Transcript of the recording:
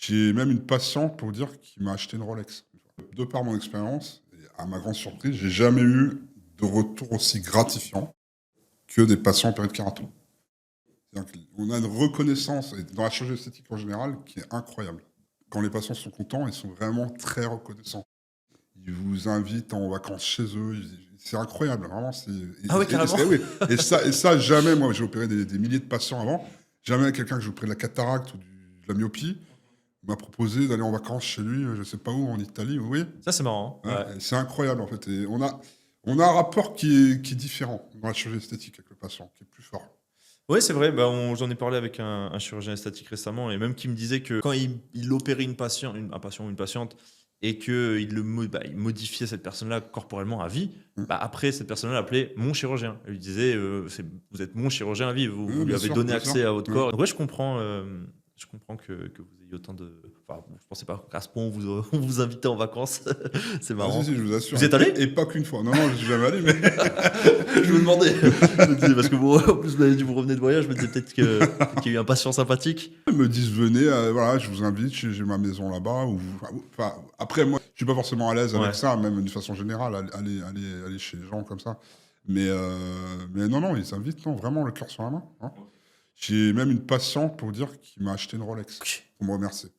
J'ai même une patiente pour dire qui m'a acheté une Rolex. De par mon expérience, et à ma grande surprise, j'ai jamais eu de retour aussi gratifiant que des patients en période kerato. C'est-à-dire qu'on a une reconnaissance, et dans la chirurgie esthétique en général, qui est incroyable. Quand les patients sont contents, ils sont vraiment très reconnaissants. Ils vous invitent en vacances chez eux. C'est incroyable, vraiment. Ah ouais, carrément. Oui. Et ça, jamais, moi, j'ai opéré des milliers de patients avant. Jamais quelqu'un que j'ai opéré de la cataracte ou de la myopie m'a proposé d'aller en vacances chez lui, je sais pas où, en Italie, vous voyez. Ça, c'est marrant. Ouais, Ouais. et c'est incroyable, en fait. Et on a un rapport qui est différent dans la chirurgie esthétique avec le patient, qui est plus fort. Ouais, c'est vrai. Bah, j'en ai parlé avec un chirurgien esthétique récemment, et même qui me disait que quand il opérait un patient ou une patiente, et que il modifiait cette personne-là corporellement à vie, Hum. bah, après, cette personne-là l'appelait mon chirurgien. Il lui disait, vous êtes mon chirurgien à vie, vous lui Bien avez sûr, donné bien sûr. accès à votre Ouais. corps. Donc, ouais, je comprends que vous ayez autant de. Enfin, bon, je pensais pas qu'à ce point on vous invitait en vacances. C'est Ah si, marrant. si, je vous assure. Vous êtes allé? Et pas qu'une fois. Non, non, je suis jamais allé, mais Je me demandais. Je me disais, parce que vous, en plus, vous m'avez dit, vous revenez de voyage, je me disais peut-être qu'il y a eu un patient sympathique. ils me disent venez, voilà, je vous invite, j'ai ma maison là-bas. Enfin, après, moi, je suis pas forcément à l'aise avec Ouais. ça, même de façon générale, aller chez les gens comme ça. Mais non, non, ils invitent, non, vraiment le cœur sur la main. Hein. J'ai même une patiente pour dire qui m'a acheté une Rolex, Ok. pour me remercier.